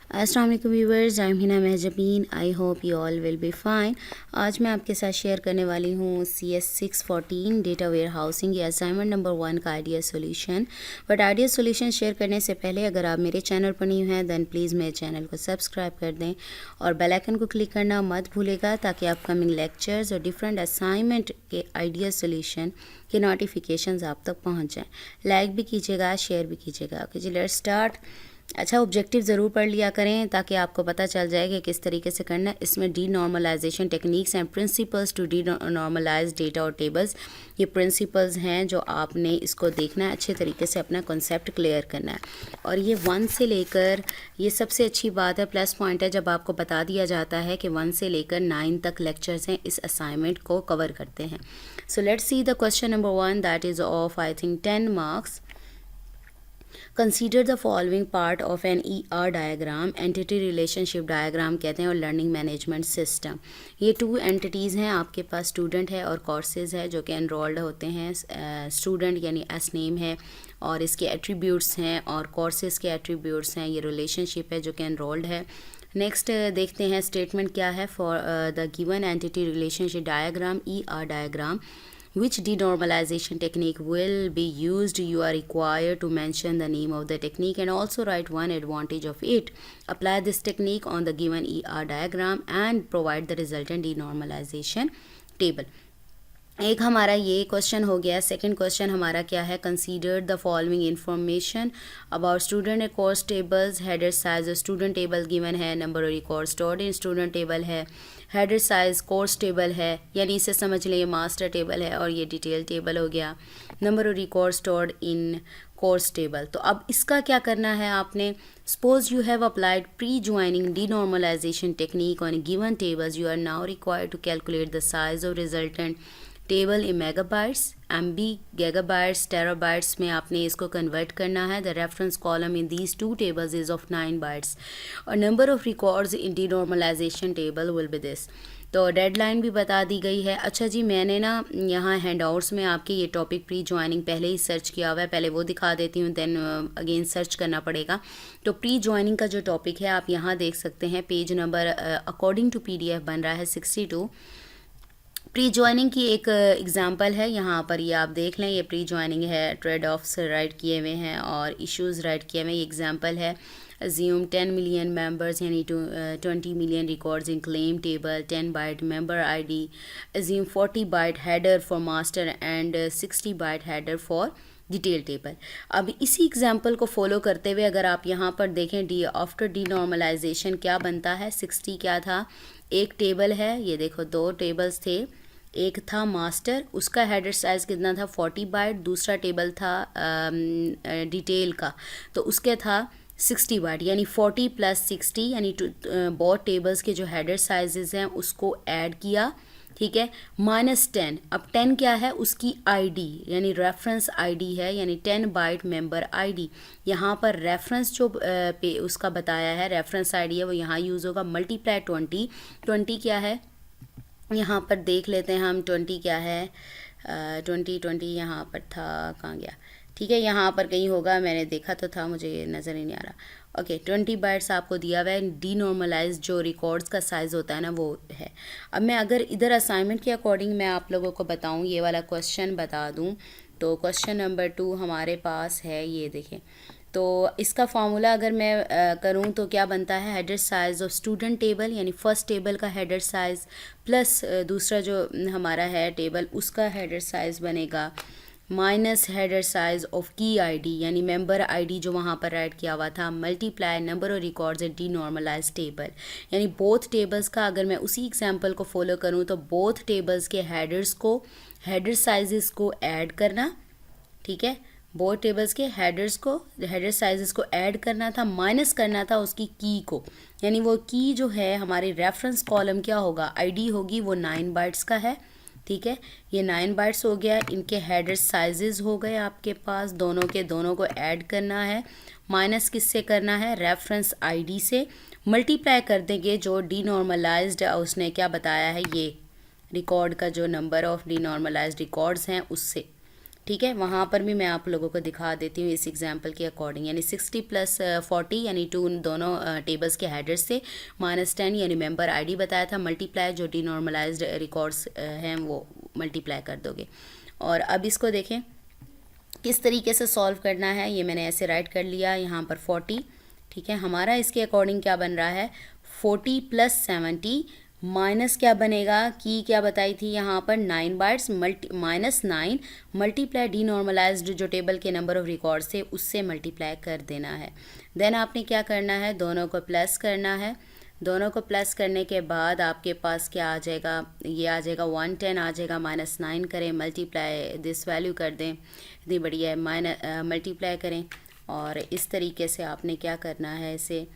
अस्सलाम वालेकुम viewers, I am Hina Mahjabeen. I hope you all will be fine. आज मैं आपके साथ शेयर करने वाली हूँ CS 614 डेटा वेयर हाउसिंग या असाइनमेंट नंबर 1 का idea solution. But idea solution share करने से पहले अगर आप मेरे चैनल पर न्यू हैं दैन प्लीज़ मेरे चैनल को सब्सक्राइब कर दें और बेल आइकन को क्लिक करना मत भूलेगा ताकि अपकमिंग लेक्चर्स और डिफरेंट असाइनमेंट के आइडिया सोल्यूशन के नोटिफिकेशंस आप तक पहुँच जाएँ। लाइक भी कीजिएगा, शेयर भी कीजिएगा। ओके जी, लेट्स स्टार्ट। अच्छा, ऑब्जेक्टिव ज़रूर पढ़ लिया करें ताकि आपको पता चल जाए कि किस तरीके से करना है। इसमें denormalisation techniques and principles to denormalise data और टेबल्स, ये प्रिंसिपल्स हैं जो आपने इसको देखना है, अच्छे तरीके से अपना कॉन्सेप्ट क्लियर करना है। और ये 1 से लेकर, ये सबसे अच्छी बात है, प्लस पॉइंट है जब आपको बता दिया जाता है कि 1 से लेकर 9 तक लेक्चर्स हैं, इस असाइनमेंट को कवर करते हैं। So let's see the question number 1 that is of I think 10 marks. Consider the following part of an ER diagram, entity relationship diagram कहते हैं और लर्निंग मैनेजमेंट सिस्टम। ये 2 एंटिटीज़ हैं, आपके पास स्टूडेंट है और कोर्सेज है जो कि एनरोल्ड होते हैं। स्टूडेंट यानी एस नेम है और इसके एट्रीब्यूट्स हैं और कोर्सेज के एट्रीब्यूट्स हैं। ये रिलेशनशिप है जो कि एनरोल्ड है। नेक्स्ट देखते हैं स्टेटमेंट क्या है। For the given entity relationship diagram ER diagram, which denormalization technique will be used, you are required to mention the name of the technique and also write one advantage of it. Apply this technique on the given ER diagram and provide the resultant denormalization table. एक हमारा ये question हो गया। Second question हमारा क्या है, consider the following information about student and course tables. Header size student table given है, number और रिकॉर्ड स्टोर्ड इन स्टूडेंट टेबल है, हेडर साइज कोर्स टेबल है, यानी इसे समझ लें ये मास्टर टेबल है और ये डिटेल टेबल हो गया, नंबर और record stored in course table. तो अब इसका क्या करना है आपने, suppose you have applied pre joining denormalization technique on given tables, you are now required to calculate the size of resultant table in megabytes, MB, gigabytes, terabytes में आपने इसको कन्वर्ट करना है। The reference column in these 2 tables is of 9 bytes और number of records in denormalization table will be this. तो deadline भी बता दी गई है। अच्छा जी, मैंने ना यहाँ हैंडआउट्स में आपके ये टॉपिक प्री ज्वाइनिंग पहले ही सर्च किया हुआ है, पहले वो दिखा देती हूँ, देन अगेन सर्च करना पड़ेगा। तो प्री ज्वाइनिंग का जो टॉपिक है आप यहाँ देख सकते हैं, page number according to PDF बन रहा है 62। प्री ज्वाइनिंग की एक एग्जांपल है, यहाँ पर ये आप देख लें, ये प्री ज्वाइनिंग है, ट्रेड ऑफ्स राइट किए हुए हैं और इश्यूज़ राइट किए हुए हैं। ये एग्जांपल है, assume 10 million members यानी 20 million records in claim table, 10 byte member ID, assume 40 byte header for master and 60 byte header for detail table. अब इसी एग्जाम्पल को फॉलो करते हुए अगर आप यहाँ पर देखें, डी आफ्टर डीनॉर्मलाइजेशन क्या बनता है, 60 क्या था, एक टेबल है, ये देखो 2 टेबल्स थे, एक था मास्टर, उसका हेडर साइज़ कितना था 40 बाइट, दूसरा टेबल था डिटेल का, तो उसके था 60 बाइट, यानी 40 + 60 यानी बोथ टेबल्स के जो हेडर साइजेस हैं उसको ऐड किया, ठीक है, -10। अब 10 क्या है, उसकी ID यानी रेफरेंस ID है, यानी 10 बाइट मेंबर ID। यहाँ पर रेफरेंस जो पे उसका बताया है, रेफरेंस ID है, वो यहाँ यूज़ होगा, मल्टीप्लाई 20 क्या है, यहाँ पर देख लेते हैं हम 20 क्या है, 20 यहाँ पर था, कहाँ गया, ठीक है, यहाँ पर कहीं होगा, मैंने देखा तो था, मुझे नज़र ही नहीं आ रहा। ओके, 20 बाइट्स आपको दिया हुआ है, डीनॉर्मलाइज जो रिकॉर्ड्स का साइज़ होता है ना वो है। अब मैं अगर इधर असाइनमेंट के अकॉर्डिंग मैं आप लोगों को बताऊँ, ये वाला क्वेश्चन बता दूँ, तो क्वेश्चन नंबर 2 हमारे पास है, ये देखें। तो इसका फार्मूला अगर मैं करूँ तो क्या बनता है, header size of student table यानी फर्स्ट टेबल का हेडर साइज़ प्लस दूसरा जो हमारा है टेबल उसका हेडर साइज़ बनेगा, माइनस हेडर साइज़ ऑफ की ID यानी मेंबर ID जो वहाँ पर ऐड किया हुआ था, मल्टीप्लाई नंबर और रिकॉर्ड्स एट डीनॉर्मलाइज्ड टेबल, यानी बोथ टेबल्स का अगर मैं उसी एग्जांपल को फॉलो करूँ तो बोथ टेबल्स के हेडर्स को, हेडर साइजेस को ऐड करना, ठीक है, बोथ टेबल्स के हेडर्स को, हेडर साइजेस को ऐड करना था, माइनस करना था उसकी की को, यानी वो की जो है हमारी रेफरेंस कॉलम क्या होगा, ID होगी, वो 9 बाइट्स का है, ठीक है, ये 9 बाइट्स हो गया, इनके हेडर साइजेस हो गए आपके पास, दोनों के दोनों को ऐड करना है, माइनस किससे करना है, रेफरेंस ID से, मल्टीप्लाई कर देंगे जो डीनॉर्मलाइज्ड उसने क्या बताया है, ये रिकॉर्ड का जो नंबर ऑफ डीनॉर्मलाइज्ड रिकॉर्ड्स हैं उससे, ठीक है, वहाँ पर भी मैं आप लोगों को दिखा देती हूँ इस एग्जांपल के अकॉर्डिंग। यानी 60 प्लस 40 यानी टू दोनों टेबल्स के हेडर्स से, -10 यानी मेंबर आईडी बताया था, मल्टीप्लाई जो डीनॉर्मलाइज्ड रिकॉर्ड्स हैं वो मल्टीप्लाई कर दोगे। और अब इसको देखें किस तरीके से सॉल्व करना है। ये मैंने ऐसे राइट कर लिया, यहाँ पर 40, ठीक है। हमारा इसके अकॉर्डिंग क्या बन रहा है, 40 प्लस 70 माइनस क्या बनेगा, की क्या बताई थी यहाँ पर 9 बाइट्स, -9 मल्टीप्लाई डीनॉर्मलाइज्ड जो टेबल के नंबर ऑफ रिकॉर्ड्स थे उससे मल्टीप्लाई कर देना है। देन आपने क्या करना है, दोनों को प्लस करना है। दोनों को प्लस करने के बाद आपके पास क्या आ जाएगा, ये आ जाएगा 110 आ जाएगा, -9 करें, मल्टीप्लाई दिस वैल्यू कर दें, इतनी बढ़िया है, मल्टीप्लाई करें। और इस तरीके से आपने क्या करना है, इसे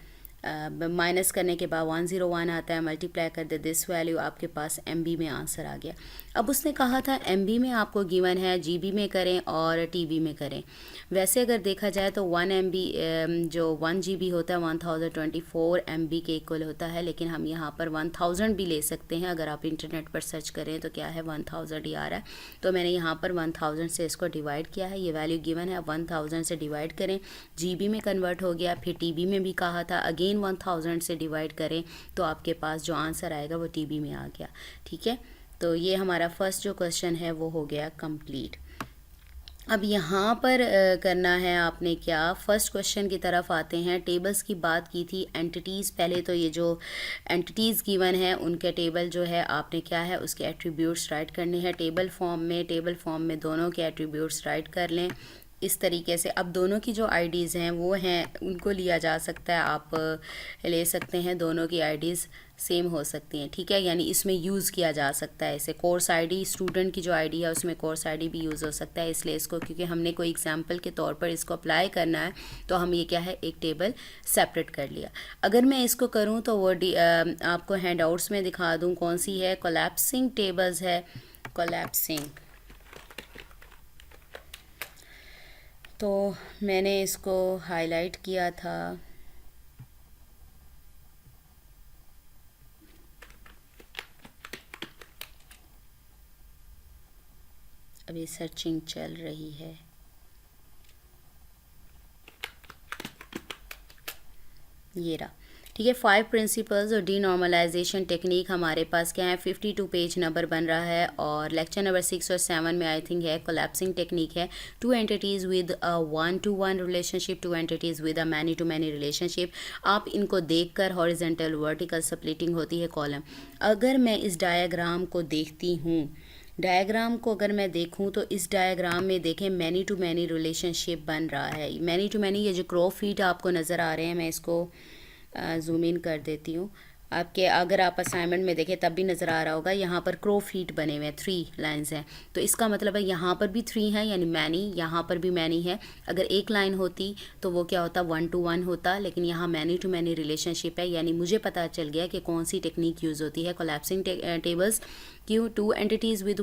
माइनस करने के बाद 101 आता है, मल्टीप्लाई कर दे दिस वैल्यू, आपके पास MB में आंसर आ गया। अब उसने कहा था MB में आपको गिवन है, GB में करें और TB में करें। वैसे अगर देखा जाए तो 1 MB जो 1 GB होता है 1024 MB के इक्वल होता है, लेकिन हम यहाँ पर 1000 भी ले सकते हैं। अगर आप इंटरनेट पर सर्च करें तो क्या है 1000 ही आ रहा है, तो मैंने यहाँ पर 1000 से इसको डिवाइड किया है, ये वैल्यू गिवन है, 1000 से डिवाइड करें, GB में कन्वर्ट हो गया। फिर TB में भी कहा था, अगेन 1000 से डिवाइड करें तो आपके पास जो आंसर आएगा वो TB में आ गया, ठीक है। तो ये हमारा फर्स्ट जो क्वेश्चन है वो हो गया कंप्लीट। अब यहाँ पर करना है आपने क्या, फर्स्ट क्वेश्चन की तरफ आते हैं। टेबल्स की बात की थी, एंटिटीज़, पहले तो ये जो एंटिटीज़ गिवन है उनके टेबल जो है आपने क्या है उसके एट्रीब्यूट्स राइट करने हैं टेबल फॉर्म में दोनों के एट्रीब्यूट्स राइट कर लें इस तरीके से। अब दोनों की जो आईडीज़ हैं वो हैं, उनको लिया जा सकता है, आप ले सकते हैं, दोनों की आईडीज़ सेम हो सकती हैं, ठीक है। यानी इसमें यूज़ किया जा सकता है इसे, कोर्स आईडी, स्टूडेंट की जो आईडी है उसमें कोर्स आईडी भी यूज़ हो सकता है। इसलिए इसको, क्योंकि हमने कोई एग्जांपल के तौर पर इसको अप्लाई करना है, तो हम ये क्या है एक टेबल सेपरेट कर लिया। अगर मैं इसको करूँ तो वो आपको हैंड आउट्स में दिखा दूँ कौन सी है, कोलैप्सिंग टेबल्स है, कोलैप्सिंग। तो मैंने इसको हाईलाइट किया था, अभी सर्चिंग चल रही है। ये रहा, ठीक है। 5 प्रिंसिपल्स और डीनॉर्मलाइजेशन टेक्निक हमारे पास क्या है, 52 पेज नंबर बन रहा है। और लेक्चर नंबर 6 और 7 में आई थिंक है कोलैप्सिंग टेक्निक है। 2 entities with a 1-to-1 relationship, 2 entities with a many-to-many relationship. आप इनको देखकर हॉरिजॉन्टल वर्टिकल स्प्लिटिंग होती है कॉलम। अगर मैं इस डायग्राम को देखती हूँ, डायग्राम को अगर मैं देखूं तो इस डायग्राम में देखें मैनी टू मैनी रिलेशनशिप बन रहा है। मैनी टू मैनी, ये जो क्रॉ फीट आपको नज़र आ रहे हैं, मैं इसको जूम इन कर देती हूँ आपके, अगर आप असाइनमेंट में देखें तब भी नज़र आ रहा होगा, यहाँ पर क्रॉ फीट बने हुए हैं, 3 लाइंस हैं। तो इसका मतलब है यहाँ पर भी 3 है, यानी मैनी, यहाँ पर भी मैनी है। अगर एक लाइन होती तो वो क्या होता, 1-to-1 होता, लेकिन यहाँ मैनी टू मैनी रिलेशनशिप है। यानी मुझे पता चल गया कि कौन सी टेक्निक यूज़ होती है कोलैप्सिंग टेबल्स। क्यों, 2 entities with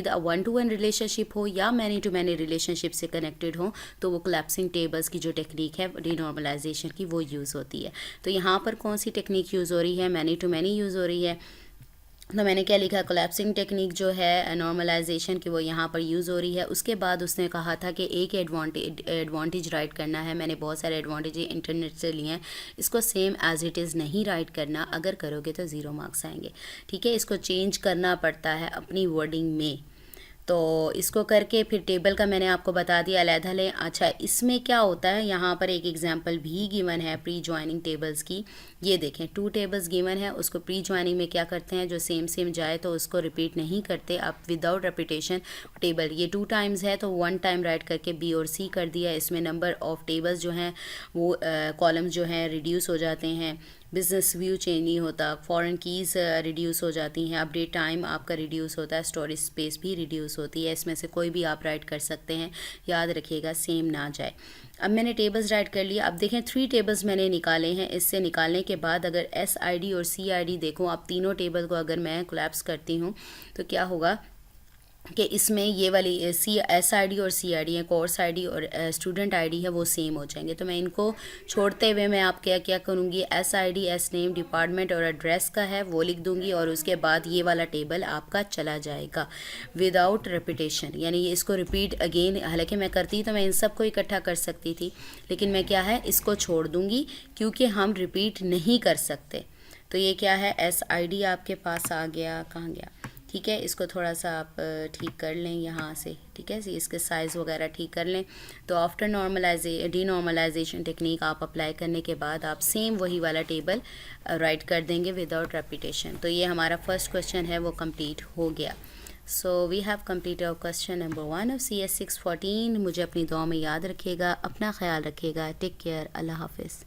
a 1-to-1 relationship हो या मैनी टू मैनी रिलेशनशिप से कनेक्टेड हो, तो वो कोलैप्सिंग टेबल्स की जो टेक्निक है डीनॉर्मलाइजेशन की, वो यूज़ होती है। तो यहाँ पर कौन सी टेक्निक यूज़ हो रही है, मैनी टू मैनी यूज़ हो रही है। तो मैंने क्या लिखा, कोलैप्सिंग टेक्निक जो है नॉर्मलाइजेशन की, वो यहाँ पर यूज़ हो रही है। उसके बाद उसने कहा था कि एक एडवांटेज राइट करना है। मैंने बहुत सारे एडवांटेज इंटरनेट से लिए हैं, इसको सेम एज इट इज़ नहीं राइट करना, अगर करोगे तो 0 मार्क्स आएंगे, ठीक है। इसको चेंज करना पड़ता है अपनी वर्डिंग में। तो इसको करके फिर टेबल का मैंने आपको बता दिया, अलहदा लें। अच्छा, इसमें क्या होता है, यहाँ पर एक एग्जांपल भी गिवन है प्री ज्वाइनिंग टेबल्स की। ये देखें, 2 टेबल्स गिवन है, उसको प्री ज्वाइनिंग में क्या करते हैं, जो सेम जाए तो उसको रिपीट नहीं करते, आप विदाउट रेपिटेशन टेबल, ये 2 टाइम्स है तो 1 टाइम राइट करके B और C कर दिया। इसमें नंबर ऑफ टेबल्स जो हैं वो कॉलम्स जो हैं रिड्यूस हो जाते हैं, बिजनेस व्यू चेंज नहीं होता, फॉरेन कीज़ रिड्यूस हो जाती हैं, अपडेट टाइम आपका रिड्यूस होता है, स्टोरेज स्पेस भी रिड्यूस होती है। इसमें से कोई भी आप राइट कर सकते हैं, याद रखिएगा सेम ना जाए। अब मैंने टेबल्स राइट कर लिया। अब देखें 3 टेबल्स मैंने निकाले हैं। इससे निकालने के बाद अगर SID और CID देखो, आप तीनों टेबल को अगर मैं कोलैप्स करती हूँ तो क्या होगा, कि इसमें ये वाली SID और CID है, कोर्स ID और स्टूडेंट ID है, वो सेम हो जाएंगे। तो मैं इनको छोड़ते हुए मैं आप क्या करूँगी, SID नेम डिपार्टमेंट और एड्रेस का है वो लिख दूँगी, और उसके बाद ये वाला टेबल आपका चला जाएगा विदाउट रिपीटेशन, यानी ये इसको रिपीट अगेन, हालांकि मैं करती तो मैं इन सब को इकट्ठा कर सकती थी, लेकिन मैं क्या है इसको छोड़ दूँगी क्योंकि हम रिपीट नहीं कर सकते। तो ये क्या है, SID आपके पास आ गया, कहाँ गया, ठीक है। इसको थोड़ा सा आप ठीक कर लें यहाँ से, ठीक है, इसके साइज़ वगैरह ठीक कर लें। तो आफ्टर डीनॉर्मलाइजेशन टेक्निक आप अप्लाई करने के बाद आप सेम वही वाला टेबल राइट कर देंगे विदाउट रेपिटेशन। तो ये हमारा फर्स्ट क्वेश्चन है वो कंप्लीट हो गया। So we have complete our question number 1 of CS 614। मुझे अपनी दुआ में याद रखिएगा, अपना ख्याल रखिएगा, टेक केयर, अल्लाह हाफिज़।